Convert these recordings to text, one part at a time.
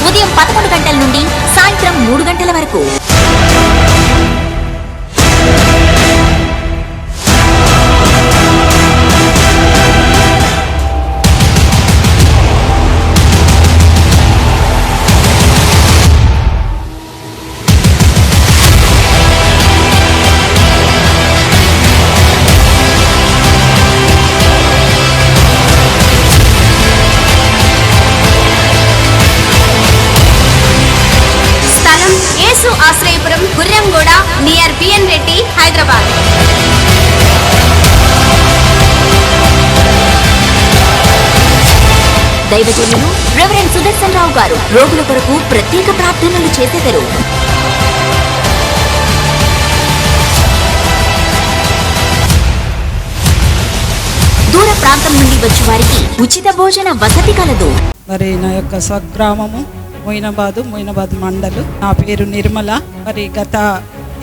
ఉదయం 11 గంటల నుండి సాయంత్రం 3 గంటల వరకు. Ashrayapuram, Gurramguda, near B N Reddy, Hyderabad. దైవజనులు రెవరెండ్ సుదర్శన్ రావు గారు రోగుల కొరకు ప్రత్యేక ప్రార్థనలు చేసేదరు. దూర ప్రాంతం నుండి వచ్చే వారికి ఉచిత భోజన వసతి కలదు. మరి నా యొక్క స్వగ్రామము మొయినాబాద్ మండలు. నా పేరు నిర్మల. మరి గత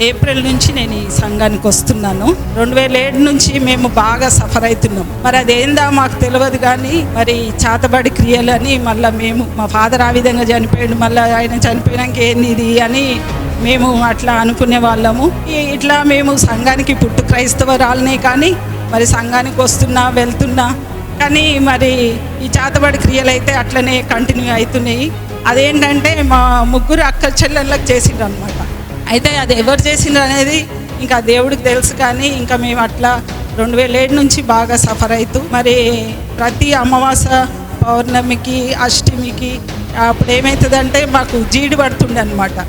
ఏప్రిల్ నుంచి నేను ఈ సంఘానికి వస్తున్నాను. 2007 నుంచి మేము బాగా సఫర్ అవుతున్నాం. మరి అదేందా మాకు తెలియదు కానీ మరి చాతబడి క్రియలని మళ్ళీ మేము మా ఫాదర్ ఆ విధంగా చనిపోయాడు, మళ్ళీ ఆయన చనిపోయినాక ఏంది ఇది అని మేము అట్లా అనుకునే వాళ్ళము. ఇట్లా మేము సంఘానికి పుట్టు క్రైస్తవరాలనే కానీ మరి సంఘానికి వస్తున్నా వెళ్తున్నా కానీ మరి ఈ చాతబడి క్రియలు అయితే అట్లనే కంటిన్యూ అవుతున్నాయి. అదేంటంటే మా ముగ్గురు అక్క చెల్లెళ్ళకి చేసిండ్రు అనమాట. అయితే అది ఎవరు చేసిండ్రు అనేది ఇంకా దేవుడికి తెలుసు. కానీ ఇంకా మేము అట్లా 2007 నుంచి బాగా సఫర్ అవుతూ మరి ప్రతి అమావాస, పౌర్ణమికి, అష్టమికి అప్పుడు ఏమవుతుందంటే మాకు జీడి పడుతుండే అనమాట.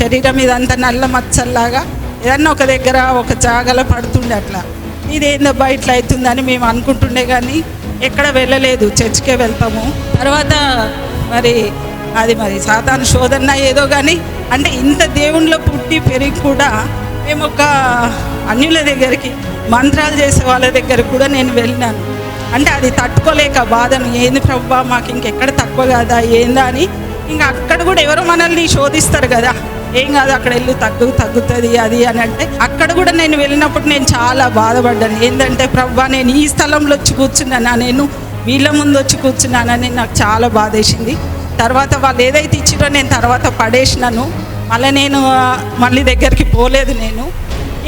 శరీరం ఇదంతా నల్ల మచ్చల్లాగా ఏదన్నా ఒక దగ్గర ఒక జాగలో పడుతుండే. అట్లా ఇదేందబ్బా ఇట్లా అవుతుందని మేము అనుకుంటుండే కానీ ఎక్కడ వెళ్ళలేదు, చర్చికే వెళ్తాము. తర్వాత మరి సాతాను శోధన ఏదో కానీ అంటే ఇంత దేవుళ్ళ పుట్టి పెరిగి కూడా మేము ఒక అన్యుల దగ్గరికి, మంత్రాలు చేసే వాళ్ళ దగ్గర కూడా నేను వెళ్ళినాను. అంటే అది తట్టుకోలేక బాధను, ఏంది ప్రభువా మాకు ఇంకెక్కడ తక్కువ కదా ఏందా అని. ఇంకా అక్కడ కూడా ఎవరో మనల్ని శోధిస్తారు కదా, ఏం కాదు అక్కడ వెళ్ళి తగ్గుతుంది అది అని అంటే అక్కడ కూడా నేను వెళ్ళినప్పుడు నేను చాలా బాధపడ్డాను. ఏంటంటే ప్రభువా నేను ఈ స్థలంలో వచ్చి కూర్చున్నానా, నేను వీళ్ళ ముందు వచ్చి కూర్చున్నానని నాకు చాలా బాధేసింది. తర్వాత వాళ్ళు ఏదైతే ఇచ్చిరో నేను తర్వాత పడేసినాను. మళ్ళీ దగ్గరికి పోలేదు నేను.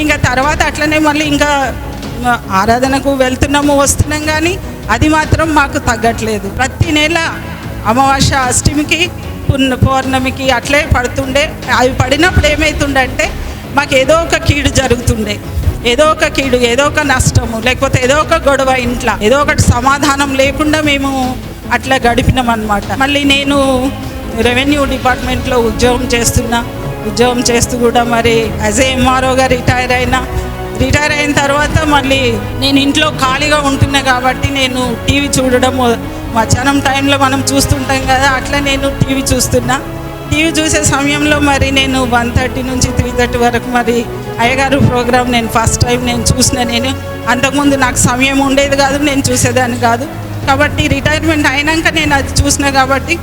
ఇంకా తర్వాత అట్లనే మళ్ళీ ఇంకా ఆరాధనకు వెళ్తున్నాము వస్తున్నాం కానీ అది మాత్రం మాకు తగ్గట్లేదు. ప్రతి నెల అమావాస్య, అష్టమికి, పౌర్ణమికి అట్లే పడుతుండే. అవి పడినప్పుడు ఏమవుతుండే మాకు ఏదో ఒక కీడు జరుగుతుండే, ఏదో ఒక కీడు, ఏదో ఒక నష్టము, లేకపోతే ఏదో ఒక గొడవ, ఇంట్లో ఏదో ఒకటి సమాధానం లేకుండా మేము అట్లా గడిపినాం అన్నమాట. మళ్ళీ నేను రెవెన్యూ డిపార్ట్మెంట్లో ఉద్యోగం చేస్తూ కూడా మరి యాజ్ ఏ ఎంఆర్ఓగా రిటైర్ అయిన తర్వాత మళ్ళీ నేను ఇంట్లో ఖాళీగా ఉంటున్నా కాబట్టి నేను టీవీ చూడడం, మధ్యాహ్నం టైంలో మనం చూస్తుంటాం కదా, అట్లా నేను టీవీ చూసే సమయంలో మరి నేను 1:30 నుంచి 3:30 వరకు మరి అయ్యగారు ప్రోగ్రాం నేను ఫస్ట్ టైం నేను చూసిన. నేను అంతకుముందు నాకు సమయం ఉండేది కాదు, నేను చూసేదాన్ని కాదు. కాబట్టి రిటైర్మెంట్ అయినాక నేను అది చూసిన కాబట్టి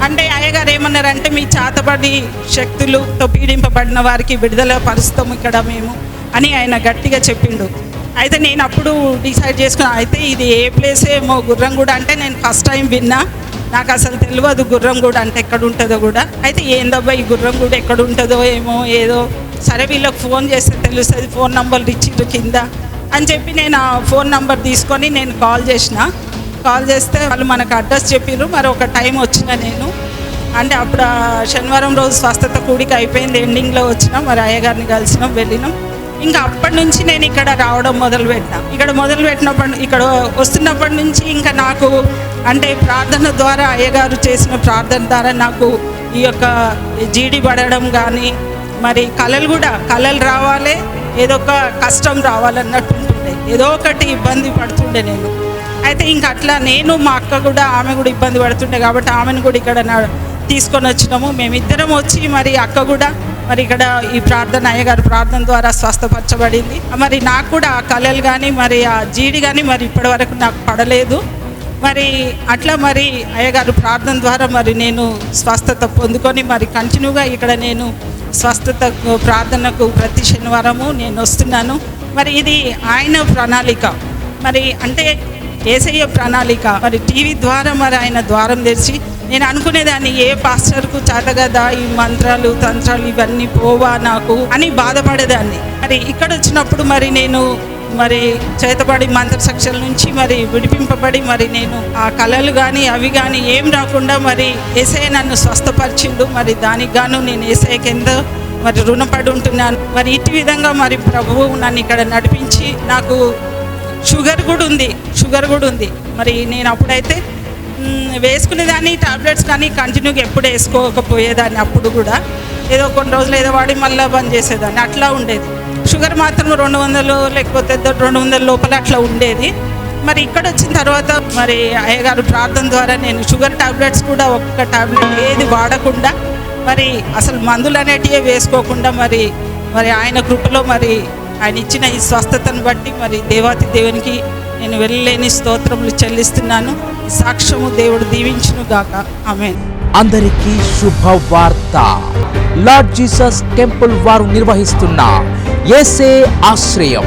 అంటే అయ్యగారు ఏమన్నారంటే మీ చాతబడి శక్తులతో పీడింపబడిన వారికి విడుదల పరుస్తాము ఇక్కడ మేము అని ఆయన గట్టిగా చెప్పిండు. అయితే నేను అప్పుడు డిసైడ్ చేసుకున్నా, అయితే ఇది ఏ ప్లేస్ ఏమో గుర్రంగూడ అంటే నేను ఫస్ట్ టైం విన్నా, నాకు అసలు తెలియదు గుర్రంగూడ అంటే ఎక్కడ ఉంటుందో కూడా. అయితే ఏందబ్బా ఈ గుర్రంగూడ ఎక్కడ ఉంటుందో ఏమో ఏదో సరే వీళ్ళకి ఫోన్ చేస్తే తెలుస్తుంది, ఫోన్ నంబర్లు ఇచ్చిర్రు కింద అని చెప్పి నేను ఆ ఫోన్ నంబర్ తీసుకొని నేను కాల్ చేస్తే వాళ్ళు మనకు అడ్రస్ చెప్పిర్రు. మరి ఒక టైం వచ్చిన నేను అంటే అప్పుడు శనివారం రోజు స్వస్థత కూడిక అయిపోయింది, ఎండింగ్లో వచ్చినాం. మరి అయ్యగారిని కలిసినాం, వెళ్ళినాం. ఇంకా అప్పటి నుంచి నేను ఇక్కడ రావడం మొదలుపెట్టినప్పుడు ఇక్కడ వస్తున్నప్పటి నుంచి ఇంకా నాకు అంటే ప్రార్థన ద్వారా అయ్యగారు చేసిన ప్రార్థన ద్వారా నాకు ఈ యొక్క జీడి పడడం కానీ మరి కళలు రావాలి, ఏదో ఒక కష్టం రావాలన్నట్టు ఉంటుండే, ఏదో ఒకటి ఇబ్బంది పడుతుండే నేను. అయితే ఇంకా అట్లా నేను మా అక్క కూడా ఆమె కూడా ఇబ్బంది పడుతుండే కాబట్టి ఆమెను కూడా ఇక్కడ తీసుకొని వచ్చినాము. మేమిద్దరం వచ్చి మరి అక్క కూడా మరి ఇక్కడ ఈ ప్రార్థన అయ్యగారు ప్రార్థన ద్వారా స్వస్థపరచబడింది. మరి నాకు కూడా ఆ కళలు కానీ మరి ఆ జీడి కానీ మరి ఇప్పటి వరకు నాకు పడలేదు. మరి అట్లా మరి అయ్యగారు ప్రార్థన ద్వారా మరి నేను స్వస్థత పొందుకొని మరి కంటిన్యూగా ఇక్కడ నేను స్వస్థత ప్రార్థనకు ప్రతి శనివారము నేను వస్తున్నాను. మరి ఇది ఆయన ప్రణాళిక, మరి అంటే యేసయ్య ప్రణాళిక. మరి టీవీ ద్వారా మరి ఆయన ద్వారం తెరిచి నేను అనుకునేదాన్ని, ఏ పాస్టర్కు చేత కదా ఈ మంత్రాలు తంత్రాలు ఇవన్నీ పోవా నాకు అని బాధపడేదాన్ని. మరి ఇక్కడ వచ్చినప్పుడు మరి నేను మరి చేతబడి మంత్ర శిక్షల నుంచి మరి విడిపింపబడి మరి నేను ఆ కళలు కానీ అవి కానీ ఏం రాకుండా మరి యేసయ్య నన్ను స్వస్థపరిచిండు. మరి దానికి గాను నేను యేసయ్య కింద మరి రుణపడి ఉంటున్నాను. మరి ఇటు విధంగా మరి ప్రభువు నన్ను ఇక్కడ నడిపించి, నాకు షుగర్ కూడా ఉంది. మరి నేను అప్పుడైతే వేసుకునేదాన్ని, టాబ్లెట్స్ కానీ కంటిన్యూగా ఎప్పుడు వేసుకోకపోయేదాన్ని. అప్పుడు కూడా ఏదో కొన్ని రోజులు ఏదో వాడి మళ్ళీ బంద్ చేసేదాన్ని, అట్లా ఉండేది. షుగర్ మాత్రం 200 లేకపోతే 200 లోపల అట్లా ఉండేది. మరి ఇక్కడ వచ్చిన తర్వాత మరి అయ్యగారు ప్రార్థన ద్వారా నేను షుగర్ టాబ్లెట్స్ కూడా ఒక్క టాబ్లెట్ ఏది వాడకుండా, మరి అసలు మందులు అనేటివే వేసుకోకుండా మరి ఆయన కృపలో మరి ఆయన ఇచ్చిన ఈ స్వస్థతను బట్టి మరి దేవాతి దేవునికి నేను వెళ్ళలేని స్తోత్రములు చెల్లిస్తున్నాను. ఈ సాక్ష్యము దేవుడు దీవించును గాక. ఆమేన్. అందరికీ శుభవార్త. లార్డ్ జీసస్ టెంపుల్ వారు నిర్వహిస్తున్న యేసే ఆశ్రయం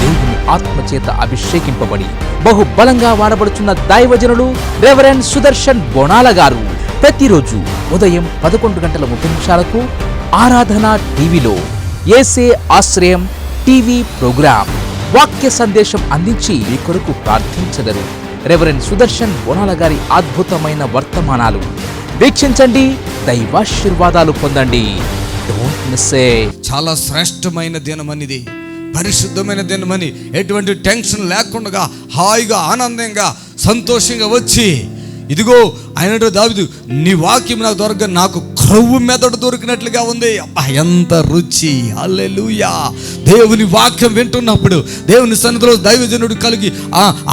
దేవుని ఆత్మచేత అభిషేకింపబడి బహుబలంగా వాడబడుచున్న దైవజనులు రెవరెండ్ సుదర్శన్ బోనాల గారు ప్రతిరోజు ఉదయం 11:30 ఆరాధన టీవీలో యేసే ఆశ్రయం టీవీ ప్రోగ్రాం వాక్య సందేశం అందించి మీ కొరకు ప్రార్థించగలరు. రెవరెండ్ సుదర్శన్ బోనాల గారి అద్భుతమైన వర్తమానాలు వీక్షించండి, దైవాశీర్వాదాలు పొందండి. Don't miss it. చాలా శ్రేష్టమైన దినమనిది, పరిశుద్ధమైన దినమని, ఎటువంటి టెన్షన్ లేకుండా హాయిగా ఆనందంగా సంతోషంగా వచ్చి, ఇదిగో ఆయన దావీదు, నీ వాక్యం నాకు దొరక నాకు క్రొవ్వు మెదడు దొరికినట్లుగా ఉంది. అబ్బా ఎంత రుచి. హల్లెలూయా. దేవుని వాక్యం వింటున్నప్పుడు దేవుని సన్నిధిలో దైవజనుడు కలిగి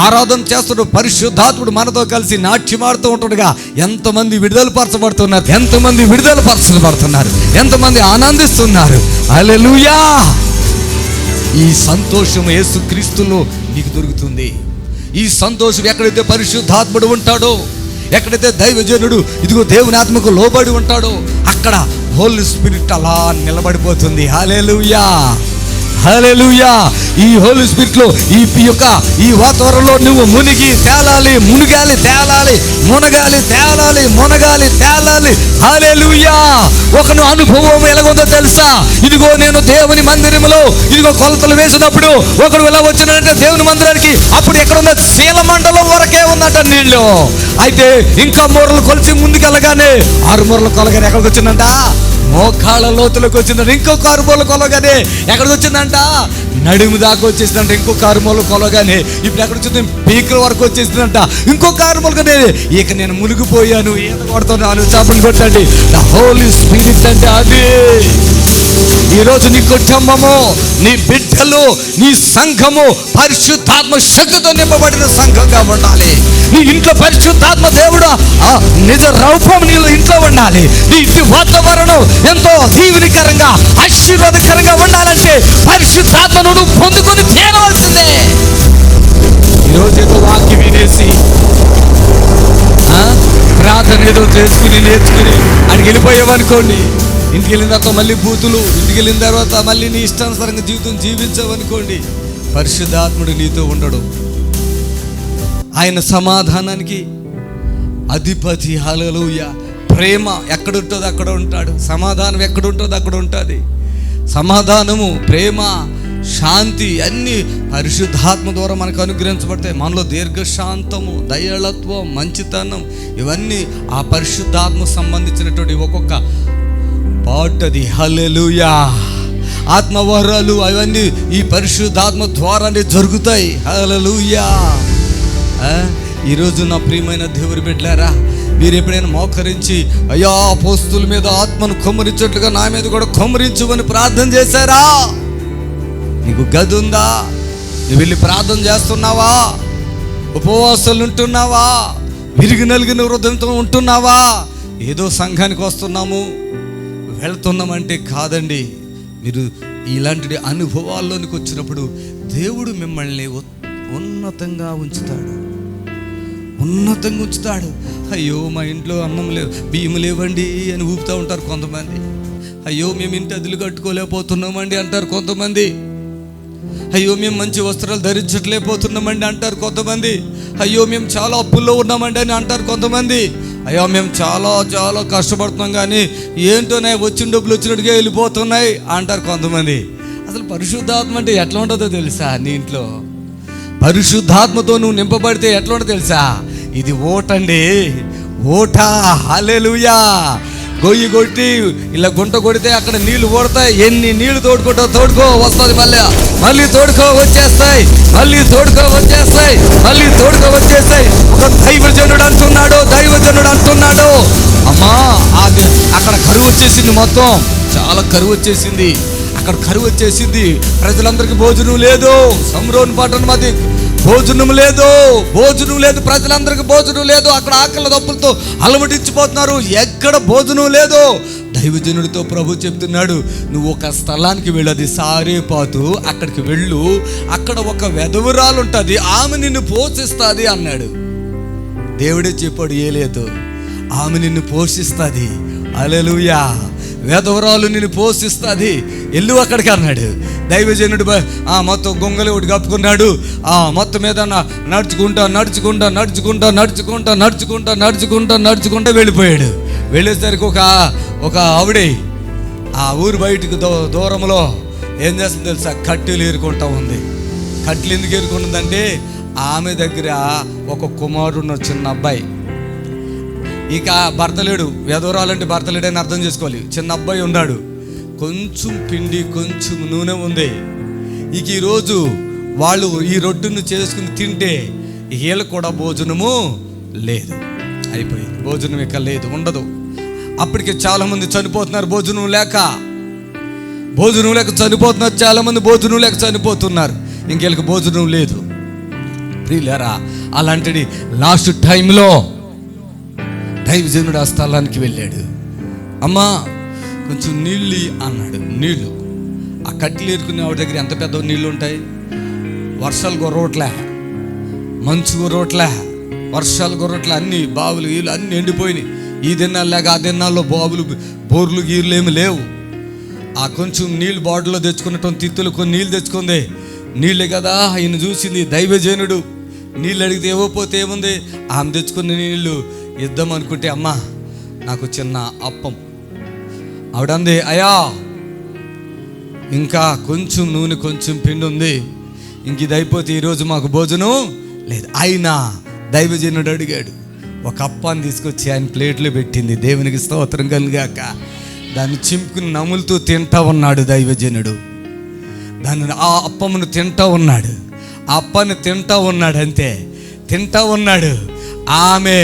ఆరాధన చేస్తున్న పరిశుద్ధాత్ముడు మనతో కలిసి నాట్యమాడుతూ ఉంటుండగా ఎంతమంది విడుదల పరచబడుతున్నారు, ఎంతమంది ఆనందిస్తున్నారు. హల్లెలూయా. ఈ సంతోషం యేసుక్రీస్తులో నీకు దొరుకుతుంది. ఈ సంతోషం ఎక్కడైతే పరిశుద్ధాత్ముడు ఉంటాడో, ఎక్కడైతే దైవజనుడు ఇదిగో దేవుని ఆత్మకు లోబడి ఉంటాడో, అక్కడ హోలీ స్పిరిట్ అలా నిలబడిపోతుంది. హల్లెలూయా. ఈ హోలీ స్పిరిట్ లో ఈ వాతావరణంలో నువ్వు మునగాలి. హల్లెలూయా. ఒకను అనుభవం ఎలాగొందో తెలుసా? ఇదిగో నేను దేవుని మందిరంలో ఇదిగో కొలతలు వేసినప్పుడు ఒకడు ఎలా వచ్చినాడంటే దేవుని మందిరానికి, అప్పుడు ఎక్కడ ఉన్న శీలమండలం వరకే ఉందట నీళ్ళు. అయితే ఇంకా మూరలు కొలిచి ముందుకెళ్ళగానే 6 మూరలు కొలగానే ఎక్కడికి వచ్చిందంట? మోకాళ్ళ లోతులకు వచ్చిందంట. ఇంకొక 6 మూరలు కొలగానే ఎక్కడికి వచ్చిందంట? నడుము దాకా వచ్చేసిందంట. ఇంకొక 6 మూరలు కొలగానే ఇప్పుడు ఎక్కడ వచ్చింది? పీకల వరకు వచ్చేసిందంట. ఇంకొక 6 మూరలుగానే ఇక నేను మునిగిపోయాను, ఈత కొడుతున్నాను. చాపలు కొట్టండి. ద హోలీ స్పిరిట్ అంటే అది. ఈరోజు నీ కుటుంబము, నీ బిడ్డలు, నీ సంఘము పరిశుద్ధాత్మ శక్తితో నింపబడిన సంఘంగా ఉండాలి. నీ ఇంట్లో పరిశుద్ధాత్మ దేవుడు నిజ రూపం నీ ఇంట్లో ఉండాలి. నీ ఇంటి వాతావరణం ఎంతో దీవెనకరంగా ఆశీర్వాదకరంగా ఉండాలంటే పరిశుద్ధాత్మను నువ్వు పొందుకొని తీరవలసిందే. ఈరోజు ఏదో వాక్యం వినేసి ప్రార్థన ఏదో చేసుకుని నేర్చుకుని అడిగి వెళ్ళిపోయావనుకోండి, ఇంటికి వెళ్ళిన తర్వాత మళ్ళీ బూతులు, ఇంటికి వెళ్ళిన తర్వాత మళ్ళీ నీ ఇష్టానుసారంగా జీవితం జీవించావనుకోండి, పరిశుద్ధాత్ముడు నీతో ఉండడు. ఆయన సమాధానానికి అధిపతి. హల్లెలూయా. ప్రేమ ఎక్కడుంటుందో అక్కడ ఉంటాడు. సమాధానం ఎక్కడుంటుందో అక్కడ ఉంటుంది. సమాధానము, ప్రేమ, శాంతి అన్నీ పరిశుద్ధాత్మ ద్వారా మనకు అనుగ్రహించబడతాయి. మనలో దీర్ఘశాంతము, దయాళత్వం, మంచితనం ఇవన్నీ ఆ పరిశుద్ధాత్మ సంబంధించినటువంటి ఒక్కొక్క పాటది. హల్లెలూయా. ఆత్మవరాలు అవన్నీ ఈ పరిశుద్ధాత్మ ద్వారానే జరుగుతాయి. హల్లెలూయా. ఈరోజు నా ప్రియమైన దేవుని బిడ్డలారా, మీరు ఎప్పుడైనా మోకరించి అయ్యా అపోస్తుల మీద ఆత్మను కొమ్మరించట్లుగా నా మీద కూడా కొమ్మరించుమని ప్రార్థన చేశారా? నీకు గది ఉందా? నువ్వు వెళ్ళి ప్రార్థన చేస్తున్నావా? ఉపవాసాలు ఉంటున్నావా? విరిగి నలిగిన హృదయంతో ఉంటున్నావా? ఏదో సంఘానికి వస్తున్నాము వెళ్తున్నామంటే కాదండి. మీరు ఇలాంటి అనుభవాల్లోనికి వచ్చినప్పుడు దేవుడు మిమ్మల్ని ఉన్నతంగా ఉంచుతాడు. అయ్యో మా ఇంట్లో అన్నం లేవు, బియ్యం లేవండి అని ఊపుతూ ఉంటారు కొంతమంది. అయ్యో మేము ఇంటి అదులు కట్టుకోలేకపోతున్నామండి అంటారు కొంతమంది. అయ్యో మేము మంచి వస్త్రాలు ధరించట్లేకపోతున్నామండి అంటారు కొంతమంది. అయ్యో మేము చాలా అప్పుల్లో ఉన్నామండి అని అంటారు కొంతమంది. అయ్యో మేము చాలా చాలా కష్టపడుతున్నాం కానీ ఏంటోనే వచ్చిన డబ్బులు వచ్చినట్టుగా వెళ్ళిపోతున్నాయి అంటారు కొంతమంది. అసలు పరిశుద్ధాత్మ అంటే ఎట్లా ఉంటుందో తెలుసా? నీ ఇంట్లో పరిశుద్ధాత్మతో నువ్వు నింపబడితే ఎట్లా ఉంటుందో తెలుసా? ఇది ఓటండి, ఓట. హల్లెలూయా. గొయ్యి కొట్టి ఇలా గుంట కొడితే అక్కడ నీళ్లు ఓడతాయి. ఎన్ని నీళ్లు తోడుకో వస్తుంది, మళ్ళీ తోడుకో వచ్చేస్తాయి, మళ్ళీ తోడుకో వచ్చేస్తాయి. ఒక దైవజనుడు అంటున్నాడు, అమ్మా అక్కడ కరువు వచ్చేసింది, మొత్తం చాలా కరువు వచ్చేసింది. అక్కడ కరువు వచ్చేసింది, ప్రజలందరికీ భోజనం లేదు. సమ్రోన్ పట్టణం అది భోజనం లేదు, ప్రజలందరికీ భోజనం లేదు. అక్కడ ఆకలి దప్పులతో అలమటించిపోతున్నారు, ఎక్కడ భోజనం లేదు. దైవజనుడితో ప్రభు చెప్తున్నాడు, నువ్వు ఒక స్థలానికి వెళ్ళు, అది సారేపాతు, అక్కడికి వెళ్ళు, అక్కడ ఒక వెధవురాలు ఉంటుంది, ఆమె నిన్ను పోషిస్తుంది అన్నాడు. దేవుడే చెప్పాడు, ఏలేదు, ఆమె నిన్ను పోషిస్తుంది. హల్లెలూయా. వేదవరాలు నిన్ను పోషిస్తుంది, ఎల్లు అక్కడికి అన్నాడు. దైవజనుడు మొత్తం గొంగలి ఒకటి కప్పుకున్నాడు, మొత్తం మీద నడుచుకుంటా వెళ్ళిపోయాడు. వెళ్ళేసరికి ఒక ఆవిడే ఆ ఊరు బయటకు దూరంలో ఏం చేస్తుంది తెలుసా? కట్టెలు ఏరుకుంటా ఉంది. కట్టెలు ఎందుకు ఏరుకుంటుందంటే ఆమె దగ్గర ఒక కుమారుడు, చిన్న అబ్బాయి. ఇక భర్త లేడు, వెధవరాలంటే భర్త లేడని అర్థం చేసుకోవాలి. చిన్న అబ్బాయి ఉన్నాడు, కొంచెం పిండి కొంచెం నూనె ఉంది. ఇక ఈరోజు వాళ్ళు ఈ రొట్టెను చేసుకుని తింటే వీళ్ళకు కూడా భోజనము లేదు, అయిపోయింది. భోజనం ఇక లేదు, ఉండదు. అప్పటికే చాలామంది చనిపోతున్నారు భోజనం లేక చనిపోతున్నారు, చాలామంది భోజనం లేక చనిపోతున్నారు. ఇంకెళ్ళకి భోజనం లేదు. ప్రియులారా, అలాంటిది లాస్ట్ టైంలో దైవజనుడు ఆ స్థలానికి వెళ్ళాడు. అమ్మా కొంచెం నీళ్ళు అన్నాడు. నీళ్ళు ఆ కట్టెలు ఏరుకునే ఆవిడ దగ్గర ఎంత పెద్ద నీళ్ళు ఉంటాయి. వర్షాలు కురవట్లే, మంచు కురవట్లే, వర్షాలు కురవట్లే, అన్ని బావులు గీళ్ళు అన్నీ ఎండిపోయినాయి. ఈ దినాలు లేక ఆ దినాల్లో బోర్లు గీర్లు ఏమి లేవు. ఆ కొంచెం నీళ్ళు బాటిల్లో తెచ్చుకున్నట్టు తిత్తులు కొన్ని నీళ్ళు తెచ్చుకుంది. నీళ్ళే కదా ఆయన చూసింది. దైవజనుడు నీళ్ళు అడిగితే ఇవ్వకపోతే ఏముంది, ఆమె తెచ్చుకున్న నీళ్ళు ఇద్దాం అనుకుంటే, అమ్మా నాకు చిన్న అప్పం. ఆవిడంది, అయ్యా ఇంకా కొంచెం నూనె కొంచెం పిండి ఉంది, ఇంక ఇది అయిపోతే ఈరోజు మాకు భోజనం లేదు. అయినా దైవజనుడు అడిగాడు, ఒక అప్పాన్ని తీసుకొచ్చి ఆయన ప్లేట్లో పెట్టింది. దేవునికి స్తోత్రం కలుగాక. దాన్ని చింపుకుని నములుతూ తింటా ఉన్నాడు దైవజనుడు. ఆ అప్పమును తింటా ఉన్నాడు, ఆ అప్పాన్ని తింటా ఉన్నాడు, అంతే తింటా ఉన్నాడు. ఆమె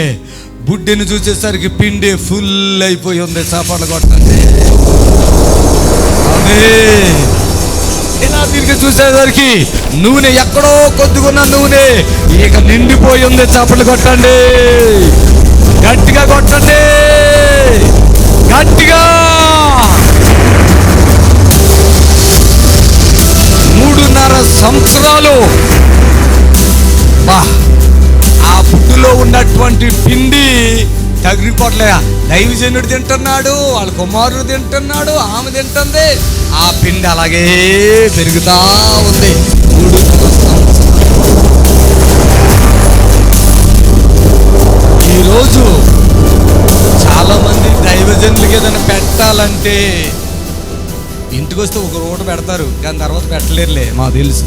బుడ్డిని చూసేసరికి పిండి ఫుల్ అయిపోయి ఉంది. చాపాట్లు కొట్టండి. ఆమె ఇలా తిరిగి చూసేసరికి నూనె ఎక్కడో కొద్దిగున్న నూనె ఇక నిండిపోయి ఉంది. చాపట్లు కొట్టండి, గట్టిగా కొట్టండి, గట్టిగా. 3.5 సంవత్సరాలు ఆ బుడ్డులో ఉన్నటువంటి పిండి తగిలిపోట్లే. దైవజనుడు తింటున్నాడు, వాళ్ళ కుమారుడు తింటున్నాడు, ఆమె తింటుంది. ఆ పిండి అలాగే పెరుగుతా ఉంది. 3.5 సంవత్సరాలు. ఈరోజు చాలామంది దైవజనులకి ఏదైనా పెట్టాలంటే ఇంటికి వస్తే ఒక రోట పెడతారు, కానీ తర్వాత పెట్టలేరులే. మాకు తెలుసు.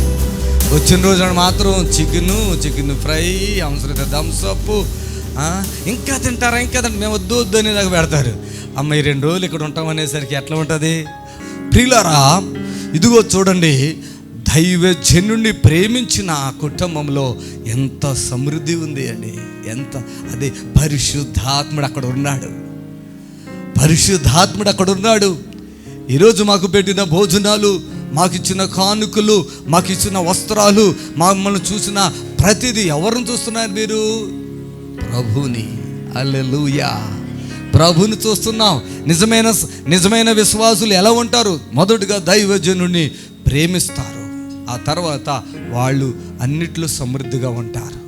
వచ్చిన రోజు మాత్రం చికెన్ ఫ్రై, అవసరమైతే థమ్స్అప్, ఇంకా తింటారా, ఇంకా మేము వద్దు అనేదాకా పెడతారు. అమ్మాయి 2 రోజులు ఇక్కడ ఉంటాం అనేసరికి ఎట్లా ఉంటుంది? ప్రియులారా, ఇదిగో చూడండి, దైవజనుడిని ప్రేమించిన ఆ కుటుంబంలో ఎంత సమృద్ధి ఉంది అండి. ఎంత అదే పరిశుద్ధాత్ముడు అక్కడ ఉన్నాడు. ఈరోజు మాకు పెట్టిన భోజనాలు, మాకు ఇచ్చిన కానుకలు, మాకు ఇచ్చిన వస్త్రాలు, మమ్మల్ని చూసిన ప్రతిదీ ఎవరిని చూస్తున్నారు మీరు? ప్రభుని. హల్లెలూయా. ప్రభుని చూస్తున్నాం. నిజమైన విశ్వాసులు ఎలా ఉంటారు? మొదటగా దైవజనుడిని ప్రేమిస్తారు, ఆ తర్వాత వాళ్ళు అన్నిట్లో సమృద్ధిగా ఉంటారు.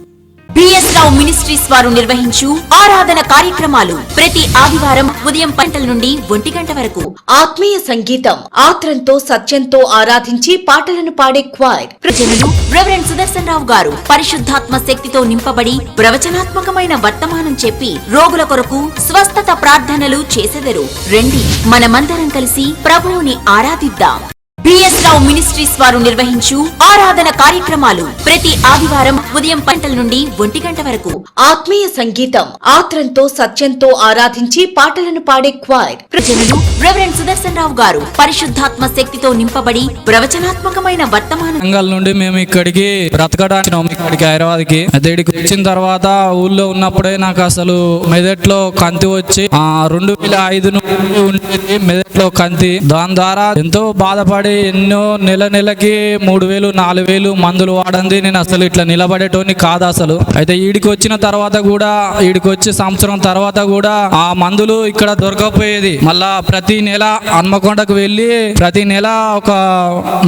బిఎస్ రావు మినిస్ట్రీస్ వారు నిర్వహించు ఆరాధన కార్యక్రమాలు ప్రతి ఆదివారం ఉదయం 10 గంటల నుండి 1 గంట వరకు. ఆత్మీయ సంగీతం, ఆత్రంతో సత్యంతో ఆరాధించి పాటలను పాడే క్వైర్. ప్రజలు రెవరెండ్ సుదర్శన్ రావు గారు పరిశుద్ధాత్మ శక్తితో నింపబడి ప్రవచనాత్మకమైన వర్తమానం చెప్పి రోగుల కొరకు స్వస్థత ప్రార్థనలు చేసెదరు. రండి, మనమందరం కలిసి ప్రభువుని ఆరాధిద్దాం. బిఎస్ రావు మినిస్ట్రీస్ వారు నిర్వహించు ఆరాధన కార్యక్రమాలు ప్రతి ఆదివారం ఉదయం 10 గంటల నుండి 1 గంట వరకు. ఆత్మీయ సంగీతం, ఆత్రంతో సత్యంతో ఆరాధించి పాటలను పాడే క్వైర్. ప్రజలు రెవరెండ్ సుదర్శన్ రావు గారు పరిశుద్ధాత్మ శక్తితో నింపబడి ప్రవచనాత్మకమైన వర్తమానం. వరంగల్ నుండి మేము ఇక్కడికి బ్రతకడానికి ఇక్కడికి హైదరాబాద్కి అయితే ఇక్కడికి వచ్చిన తర్వాత ఊళ్ళో ఉన్నప్పుడే నాకు అసలు మెదట్లో కంతి వచ్చి 2005 నుండి ఉండేది మెదట్లో కంతి. దాని ద్వారా ఎంతో బాధపడి ఎన్నో నెలకి 3000 4000 మందులు వాడింది. నేను అసలు ఇట్లా నిలబడేటోని కాదు అసలు. అయితే ఈడికి వచ్చిన తర్వాత కూడా, ఈడికి వచ్చి సంవత్సరం తర్వాత కూడా ఆ మందులు ఇక్కడ దొరకకపోయేది. మళ్ళా ప్రతి నెల హన్మకొండకు వెళ్ళి ప్రతి నెల ఒక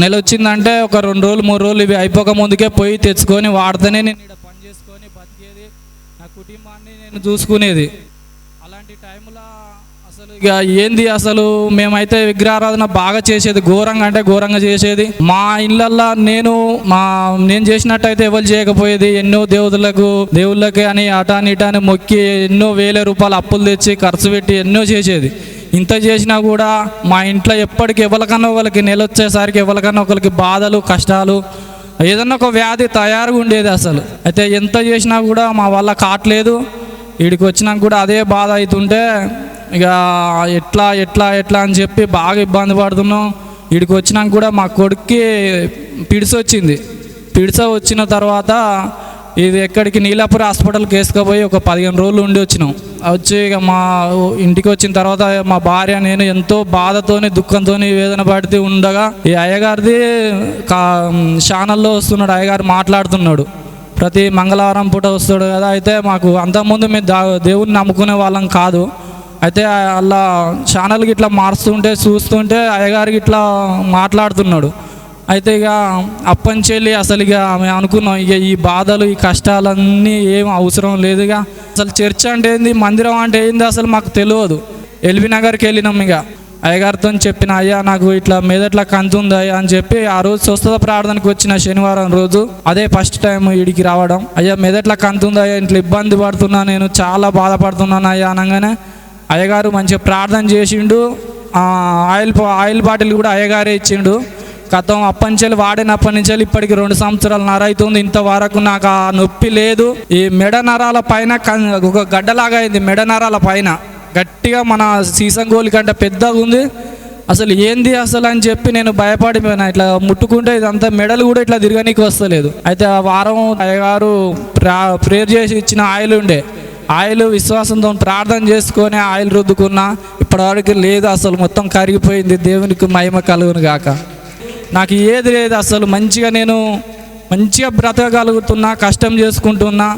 నెల వచ్చిందంటే ఒక 2 రోజులు 3 రోజులు ఇవి అయిపోక ముందుకే పోయి తెచ్చుకొని వాడితేనే నేను ఇక్కడ పని చేసుకొని బతికేది, నా కుటుంబాన్ని నేను చూసుకునేది. అలాంటి టైంలో అసలు ఇక ఏంది అసలు మేమైతే విగ్రహారాధన బాగా చేసేది, ఘోరంగా అంటే ఘోరంగా చేసేది. మా ఇళ్ళల్లో నేను చేసినట్టయితే ఎవరు చేయకపోయేది. ఎన్నో దేవుళ్ళకి అని అటాని ఇటాని మొక్కి ఎన్నో వేల రూపాయలు అప్పులు తెచ్చి ఖర్చు పెట్టి ఎన్నో చేసేది. ఇంత చేసినా కూడా మా ఇంట్లో ఎప్పటికీ ఎవరికన్నా ఒకరికి నెల వచ్చేసరికి ఎవరికన్నా ఒకరికి బాధలు కష్టాలు ఏదన్నా ఒక వ్యాధి తయారుగా ఉండేది అసలు. అయితే ఎంత చేసినా కూడా మా వల్ల కావట్లేదు. వీడికి వచ్చినాక కూడా అదే బాధ అవుతుంటే ఇక ఎట్లా అని చెప్పి బాగా ఇబ్బంది పడుతున్నాం. వీడికి వచ్చినాక కూడా మా కొడుక్కి పిడిస వచ్చింది. పిడిస వచ్చిన తర్వాత ఇది ఎక్కడికి నీలాపురి హాస్పిటల్కి వేసుకుపోయి ఒక 15 రోజులు ఉండి వచ్చినాం. వచ్చి ఇక మా ఇంటికి వచ్చిన తర్వాత మా భార్య నేను ఎంతో బాధతోని దుఃఖంతోని వేదన పడుతూ ఉండగా ఈ అయ్యగారిది ఛానల్లో వస్తున్నాడు. అయ్యగారు మాట్లాడుతున్నాడు, ప్రతి మంగళవారం పూట వస్తాడు కదా. అయితే మాకు అంతకుముందు మేము దేవుడిని నమ్ముకునే వాళ్ళం కాదు. అయితే అలా ఛానల్కి ఇట్లా మారుస్తుంటే చూస్తుంటే అయ్యగారికి ఇట్లా మాట్లాడుతున్నాడు. అయితే ఇక అప్పంచెల్లి అసలు ఇక మేము అనుకున్నాం ఇక ఈ బాధలు ఈ కష్టాలన్నీ ఏం అవసరం లేదు. ఇక అసలు చర్చ్ అంటే ఏంది, మందిరం అంటే ఏంది అసలు మాకు తెలియదు. ఎల్బీ నగర్కి వెళ్ళినాం. ఇక అయ్యగారితో చెప్పిన, అయ్యా నాకు ఇట్లా మెదట్లా కంతి ఉంది అయ్యా అని చెప్పి ఆ రోజు స్వస్థత ప్రార్థనకు వచ్చిన శనివారం రోజు అదే ఫస్ట్ టైం వీడికి రావడం. అయ్యా మెదట్లా కంతి ఉంది అయ్యా, ఇంట్లో ఇబ్బంది పడుతున్నా, నేను చాలా బాధపడుతున్నాను అయ్యా అనగానే అయ్యగారు మంచిగా ప్రార్థన చేసిండు. ఆయిల్ బాటిల్ కూడా అయ్యగారే ఇచ్చిండు. గతం అప్పంచెలు వాడినప్పటి నుంచి ఇప్పటికి 2 సంవత్సరాలు అవుతుంది. ఇంతవరకు నాకు ఆ నొప్పి లేదు. ఈ మెడ నరాల పైన ఒక గడ్డలాగా అయింది. మెడ నరాల పైన గట్టిగా మన సీసం గోలి కంటే పెద్దగా ఉంది. అసలు ఏంది అసలు అని చెప్పి నేను భయపడిపోయినా. ఇట్లా ముట్టుకుంటే ఇదంతా మెడలు కూడా ఇట్లా తిరగనీకి వస్తలేదు. అయితే ఆ వారం అయ్యగారు ప్రేయర్ చేసి ఇచ్చిన ఆయిల్ ఉండే, ఆయిల్ విశ్వాసంతో ప్రార్థన చేసుకొని ఆయిల్ రుద్దుకున్నా. ఇప్పటివరకు లేదు, అసలు మొత్తం కరిగిపోయింది. దేవునికి మహిమ కలుగును గాక. నాకు ఏది లేదు అసలు. నేను మంచిగా బ్రతకగలుగుతున్నా, కష్టం చేసుకుంటున్నా.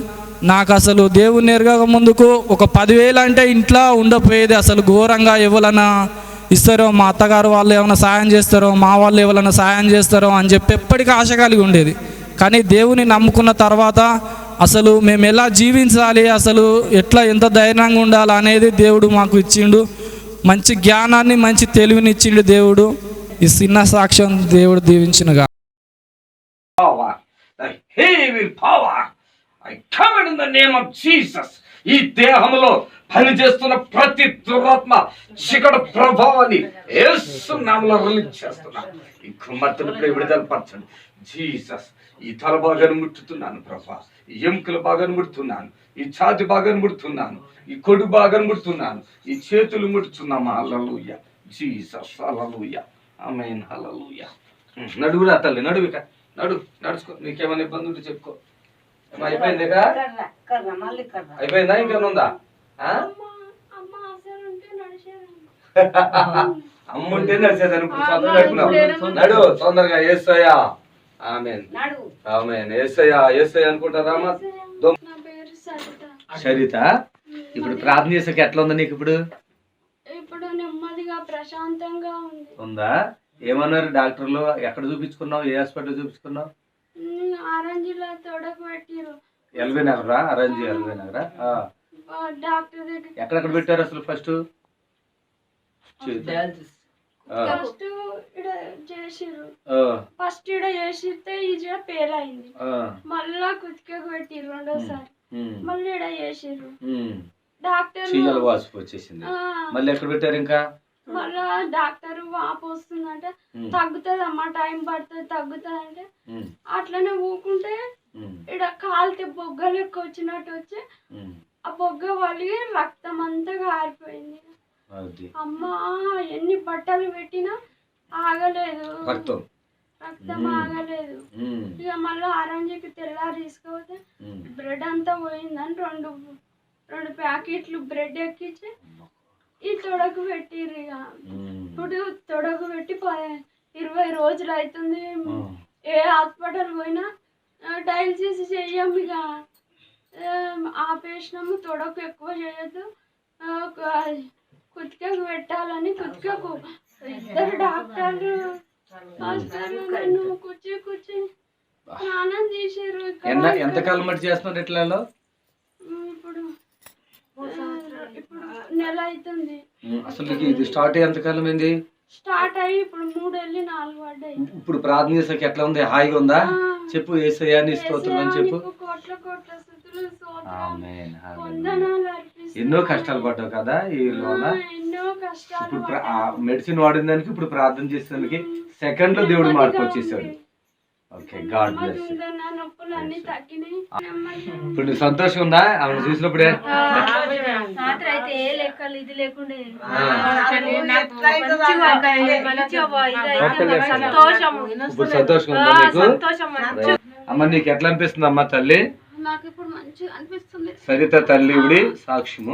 నాకు అసలు దేవుని ఎరగక ముందుకు ఒక 10,000 అంటే ఇంట్లో ఉండపోయేది. అసలు ఘోరంగా ఎవరైనా ఇస్తారో, మా అత్తగారు వాళ్ళు ఏమైనా సాయం చేస్తారో, మా వాళ్ళు ఎవరైనా సాయం చేస్తారో అని చెప్పి ఎప్పటికీ ఆశ కలిగి ఉండేది. కానీ దేవుని నమ్ముకున్న తర్వాత అసలు మేము ఎలా జీవించాలి, అసలు ఎంత ధైర్యంగా ఉండాలి అనేది దేవుడు మాకు ఇచ్చిండు. మంచి జ్ఞానాన్ని, మంచి తెలివిని ఇచ్చిండు దేవుడు. ఈ చిన్న సాక్ష్యం దేవుడు దీవించినగా. ఈ దేహంలో పనిచేస్తున్న ప్రతి దురాత్మ చీకటి ప్రభావాన్ని యేసు నామములో రిలీజ్ చేస్తున్నా. ఈ కుమార్తెను విడుదల పరచండి జీసస్. ఈ తల భాగాన్ని ముట్టుతున్నాను ప్రభా, ఈ ఎముకల భాగాన్ని ముడుతున్నాను, ఈ ఛాతి భాగాన్ని ముడుతున్నాను, ఈ కొడు భాగాన్ని ముడుతున్నాను, ఈ చేతులు ముడుతున్నామా. హల్లెలూయా జీసస్, హల్లెలూయా, ఆమేన్, హల్లెలూయా. నడువురా తల్లి, నడువుక నడుచుకో. నీకేమైనా ఇబ్బంది ఉంటే చెప్పుకో. అయిపోయిందిగా? అయిపోయిందా? ఇంకేమైనా ఉందా? అమ్ముంటే నడిచేదాన్ని. నడు తొందరగా. యేసయ్యా, ఆమేన్, ఆమేన్. యేసయ్యా అనుకుంటారా? సరిత, ఇప్పుడు ప్రార్థన చేసాక ఎట్లా ఉందా నీకు? ఇప్పుడు నెమ్మదిగా ప్రశాంతంగా ఉందా? ఏమన్నారు డాక్టర్లు? ఎక్కడ చూపించుకున్నావు? ఏ హాస్పిటల్ చూపించుకున్నావు? ఆరెంజ్లో తొడకు పెట్టిరు. ఎల్బీ నగరా అరేంజ్ ఎల్బీ నగరా డాక్టర్ దగ్గర ఎక్కడెక్కడ పెట్టారు అసలు ఫస్ట్ ఫస్ట్ ఇడ చేసిర్రు. ఫస్ట్ ఇడ చేసిస్తే ఈజీగా ఫెయిల్ అయింది. మళ్ళా కుతికకు పెట్టిర్రు రెండోసారి. మళ్ళీ ఇడ చేసిర్రు. డాక్టర్ వాసిపు వచ్చేసింది. మళ్ళీ ఎక్కడ పెట్టారు ఇంకా? మళ్ళా డాక్టర్ వాపు వస్తుందంటే తగ్గుతుంది అమ్మా, టైం పడుతుంది తగ్గుతుంది అంటే అట్లనే ఊకుంటే ఇడ కాలితే బొగ్గలు ఎక్కువ వచ్చినట్టు వచ్చి ఆ బొగ్గ వలిగి రక్తం అంతా కారిపోయింది. అమ్మా ఎన్ని బట్టలు పెట్టినా ఆగలేదు, రక్తం ఆగలేదు. ఇక మళ్ళీ ఆరెంజ్కి తెల్లారి తీసుకపోతే బ్రెడ్ అంతా పోయిందని రెండు ప్యాకెట్లు బ్రెడ్ ఎక్కించి ఈ తొడకు పెట్టిర్రు. ఇక ఇప్పుడు తొడకు పెట్టి 20 రోజులు అవుతుంది. ఏ హాస్పిటల్ పోయినా డయాలసిస్ చెయ్యం, ఇక ఆపేసినాము. తొడకు ఎక్కువ చేయొద్దు, కుతికకు పెట్టాలని కుతికకు 2 డాక్టర్లు మాస్టర్లు నన్ను కూర్చి స్నానం చేసారు. ఎంతకాలం మట్టి చేస్తున్నారు ఇట్లా? ఇప్పుడు నెల అవుతుంది. అసలు ఇది స్టార్ట్ అయ్యి ఎంతకాలం అయింది? స్టార్ట్ అయ్యి ఇప్పుడు 3 వెళ్ళి 4 పడ్డాయి. ఇప్పుడు ప్రార్థన చేసాక ఎట్లా ఉంది? హాయిగా ఉందా? చెప్పు యేసయ్యా నీ స్తోత్రం అని చెప్పు. కోట్ల స్తుతులు ఆమేన్. వందనాలు అర్పిస్తున్నాను. ఎన్నో కష్టాలు పడ్డావు కదా ఈ లోన. ఎన్నో కష్టాలు. ఇప్పుడు మెడిసిన్ వాడిన దానికి ఇప్పుడు ప్రార్థన చేసేదానికి సెకండ్ లో దేవుడు మార్పు వచ్చేసాడు. Okay, God bless. నొప్పులన్నీ తగ్గినాయి. ఇప్పుడు నీకు సంతోషం ఉందా ఆమెను చూసినప్పుడే? అయితే ఏ లెక్కలు ఇది లేకుండే ఇప్పుడు సంతోషం ఉందా నీకు? అమ్మ నీకు ఎట్లా అనిపిస్తుంది అమ్మ తల్లి? నాకు ఇప్పుడు మంచిగా అనిపిస్తుంది. సరిత తల్లి ఇవిడి సాక్ష్యము.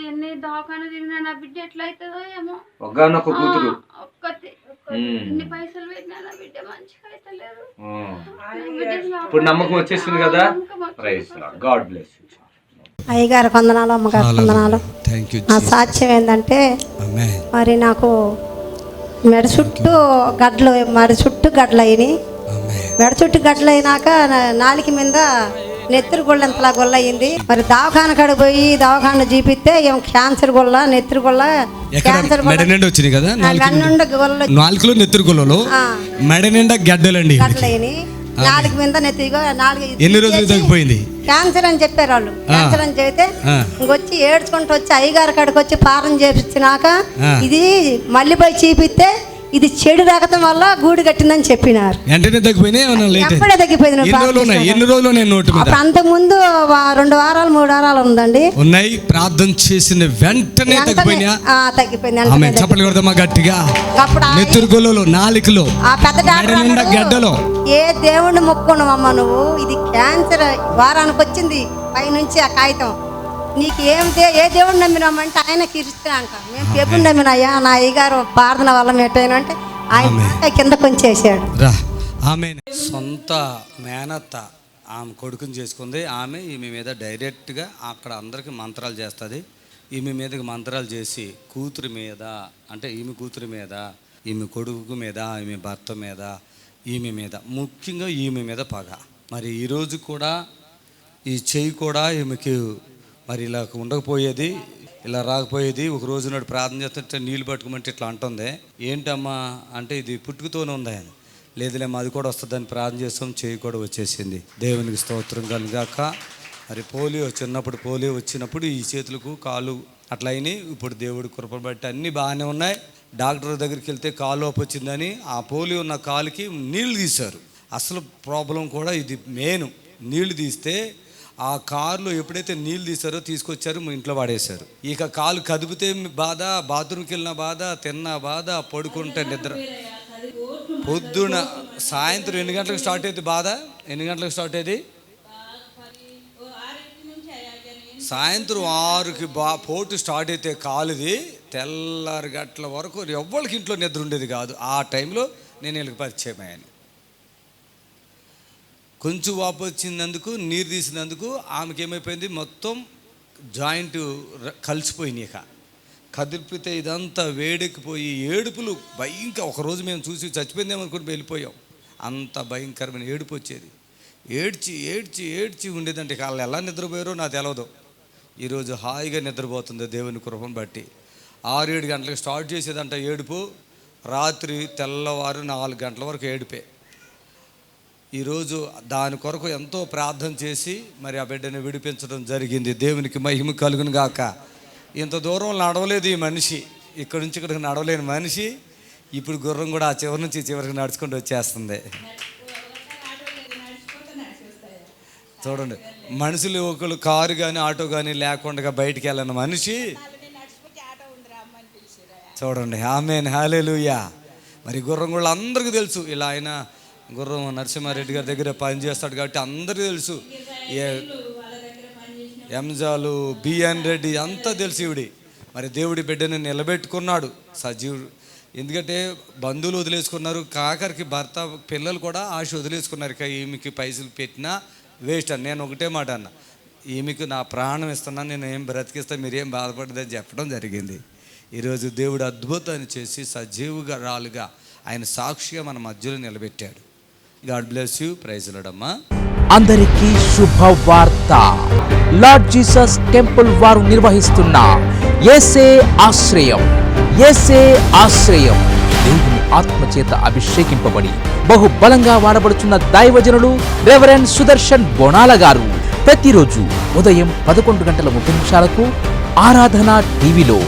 ఎన్ని దవాఖాన తిరిగినా నా బిడ్డ ఎట్లయితుందో ఏమో. ఒక్కనొక్క కూతురు ఒక్కతే. ఎన్ని పైసలు పెట్టినా నా బిడ్డ మంచిగా అయితే లేదు. ఇప్పుడు నమ్మకం వచ్చేసింది కదా. Praise lord. God bless you. అయ్యగారు వందనాలు, అమ్మగారు వందనాలు. నా సాక్ష్యం ఏంటంటే మరి నాకు మెడ చుట్టూ గడ్డలు అయినాయి. మెడ చుట్టూ గడ్డలు అయినాక నాలుక మీద నెత్తురు గొళ్ళంతలా గొల్ల అయింది. మరి దవాఖాన కాడ పోయి దవాఖాన చూపిస్తే ఏం క్యాన్సర్ గొల్ల, నెత్తురు గొల్ల, క్యాన్సర్ వచ్చినాయి కదా. నాలుగులో నెత్తురు గొల్లలో మెడ నిండా గడ్డలండి, గడ్డలైనవి. నాలుగు మీద నెత్తిగో 4 ఎన్ని రోజులు తగ్గిపోయింది. క్యాన్సర్ అని చెప్పారు వాళ్ళు. క్యాన్సర్ అని చెబితే ఇంకొచ్చి ఏడ్చుకుంటూ వచ్చి అయ్యగారి కాడికి వచ్చి పారం చేపించినాక ఇది మళ్ళీ పోయి చూపిస్తే ఇది చెడు రకతం వల్ల గూడు కట్టిందని చెప్పినారు. వెంటనే తగ్గిపోయినాయి. ఎప్పుడే తగ్గిపోయింది. ఎన్ని రోజులు అంతకు ముందు 2 వారాలు 3 వారాలు ఉందండి. ఉన్నాయి. ప్రార్థన చేసిన వెంటనే తగ్గిపోయింది. చెప్పలు కొడదామా గట్టిగా. నెత్తురు గొల్లలో, నాలుకలో, ఆ పెద్ద డాక్టర్ గడ్డలో ఏ దేవుణ్ణి మొక్కున్నావమ్మా నువ్వు, ఇది క్యాన్సర్ వారానికి వచ్చింది పైనుంచి ఆ కాగితం. నీకు ఏ దేవుడు నమ్మినామంటే ఆయన కిరిస్తున్నా అంట. మేము ఎప్పుడు నమ్మినాయా నా అయ్యగారు ప్రార్థన వల్ల మెట్టయినా అంటే ఆయన కింద కొంచేసాడు. ఆమె సొంత మేనత్త ఆమె కొడుకుని చేసుకుంది. ఆమె ఈమె మీద డైరెక్ట్గా అక్కడ అందరికి మంత్రాలు చేస్తుంది. ఈమె మీదకి మంత్రాలు చేసి కూతురు మీద, అంటే ఈమె కూతురు మీద, ఈమె కొడుకు మీద, ఈమె భర్త మీద, ఈమె మీద, ముఖ్యంగా ఈమె మీద పగ. మరి ఈరోజు కూడా ఈ చెయ్యి కూడా ఈమెకి మరి ఇలా ఉండకపోయేది, ఇలా రాకపోయేది. ఒక రోజు నాడు ప్రార్థన చేస్తుంటే నీళ్ళు పట్టుకోమంటే ఇట్లా అంటుంది. ఏంటమ్మా అంటే ఇది పుట్టుకతోనే ఉంది అని. లేదులేమ్మా అది కూడా వస్తుందని ప్రార్థన చేస్తాం. చెయ్యి కూడా వచ్చేసింది. దేవునికి స్తోత్రం కలుగాక. మరి చిన్నప్పుడు పోలియో వచ్చినప్పుడు ఈ చేతులకు కాలు అట్లా అయినాయి. ఇప్పుడు దేవుడి కృపను బట్టి అన్నీ బాగానే ఉన్నాయి. డాక్టర్ దగ్గరికి వెళ్తే కాలు లోపు వచ్చిందని ఆ పోలియో ఉన్న కాలుకి నీళ్లు తీశారు. అసలు ప్రాబ్లం కూడా ఇది మెయిన్. నీళ్లు తీస్తే ఆ కారులో ఎప్పుడైతే నీళ్ళు తీసారో తీసుకొచ్చారు, మా ఇంట్లో వాడేశారు. ఇక కాలు కదిపితే బాధ, బాత్రూమ్కి వెళ్ళిన బాధ, తిన్న బాధ, పడుకుంటే నిద్ర. పొద్దున సాయంత్రం ఎన్ని గంటలకు స్టార్ట్ అయ్యేది బాధ? ఎన్ని గంటలకు స్టార్ట్ అయ్యేది? సాయంత్రం 6కి పోటు స్టార్ట్ అయితే కాలుది తెల్లారి గంటల వరకు ఎవ్వరికి ఇంట్లో నిద్ర ఉండేది కాదు. ఆ టైంలో నేను వీళ్ళకి పరిచయం అయ్యాను. కొంచెం వాపు వచ్చినందుకు, నీరు తీసినందుకు ఆమెకి ఏమైపోయింది, మొత్తం జాయింట్ కలిసిపోయినాయి. ఇక కదిలిపితే ఇదంతా వేడెక్కిపోయి ఏడుపులు ఒకరోజు మేము చూసి చచ్చిపోయిందేమనుకుని వెళ్ళిపోయాం. అంత భయంకరమైన ఏడుపు వచ్చేది. ఏడ్చి ఏడ్చి ఏడ్చి ఉండేదంటే వాళ్ళు ఎలా నిద్రపోయారో నాకు తెలియదు. ఈరోజు హాయిగా నిద్రపోతుంది దేవుని కృపను బట్టి. 6-7 గంటలకు స్టార్ట్ చేసేదంట ఏడుపు, రాత్రి తెల్లవారు 4 గంటల వరకు ఏడిపే. ఈరోజు దాని కొరకు ఎంతో ప్రార్థన చేసి మరి ఆ బిడ్డని విడిపించడం జరిగింది. దేవునికి మహిమ కలుగును గాక. ఇంత దూరం నడవలేదు ఈ మనిషి, ఇక్కడి నుంచి ఇక్కడికి నడవలేని మనిషి ఇప్పుడు గుర్రం కూడా ఆ చివరి నుంచి చివరికి నడుచుకుంటూ వచ్చేస్తుంది. చూడండి, మనుషులు ఒకళ్ళు కారు కానీ ఆటో కానీ లేకుండా బయటికి వెళ్ళిన మనిషి చూడండి. ఆమేన్, హల్లెలూయా. మరి గుర్రం కూడా అందరికీ తెలుసు. ఇలా ఆయన గుర్రం నరసింహారెడ్డి గారి దగ్గర పనిచేస్తాడు కాబట్టి అందరికీ తెలుసు. ఎంజాలు, బిఎన్ రెడ్డి అంతా తెలుసు ఇవిడి. మరి దేవుడి బిడ్డని నిలబెట్టుకున్నాడు సజీవుడు. ఎందుకంటే బంధువులు వదిలేసుకున్నారు, కాకరికి భర్త పిల్లలు కూడా ఆశ వదిలేసుకున్నారు. ఇక ఈమెకి పైసలు పెట్టినా వేస్ట్ అని నేను ఒకటే మాట అన్న, ఈమెకు నా ప్రాణం ఇస్తున్నాను, నేను ఏం బ్రతికిస్తా, మీరేం బాధపడదని చెప్పడం జరిగింది. ఈరోజు దేవుడు అద్భుతాన్ని చేసి సజీవుగా రాలుగా ఆయన సాక్షిగా మన మధ్యలో నిలబెట్టాడు. God bless you. Praise lord అమ్మా. అందరికీ శుభవార్త. లార్డ్ జీసస్ టెంపుల్ వారు నిర్వహిస్తున్న యేసే ఆశ్రయం. యేసే ఆశ్రయం దేవుని ఆత్మచేత అభిషేకింపబడి బహుబలంగా వాడబడుచున్న దైవజనులు రెవరెండ్ సుదర్శన్ బొనాల గారు ప్రతిరోజు ఉదయం 11:30 ఆరాధన టీవీలో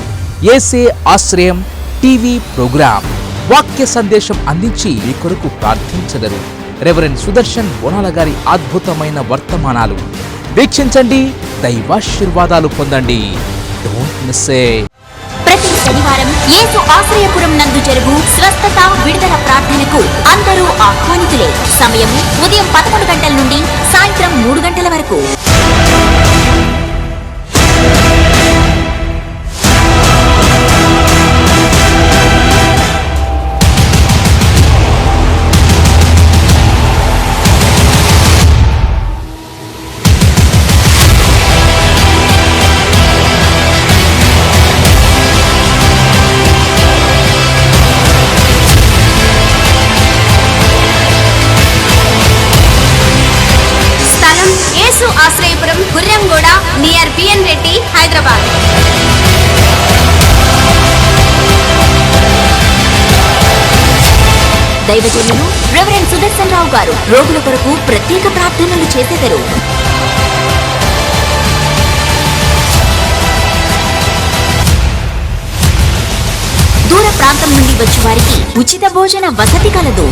యేసే ఆశ్రయం టీవీ ప్రోగ్రాం వాక్య సందేశం అందించి మీ కొరకు ప్రార్థించెదరు. రెవరెండ్ సుదర్శన్ బొనాల గారి అద్భుతమైన వర్తమానాలు వీక్షించండి, దైవాశీర్వాదాలు పొందండి. Don't miss it. ప్రతి శనివారం యేసు ఆశ్రయపురం నందు జరుగు స్వస్థత విడుదల ప్రార్థనకు అందరూ ఆహ్వానితులే. సమయం ఉదయం 11 గంటల నుండి సాయంత్రం 3 గంటల వరకు. Ashrayapuram, Gurramguda, near B N Reddy, Hyderabad. దైవజనులు రెవరెండ్ సుదర్శన్ రావు గారు రోగుల కొరకు ప్రత్యేక ప్రార్థనలు చేసేదరు. దూర ప్రాంతం నుండి వచ్చే వారికి ఉచిత భోజన వసతి కలదు.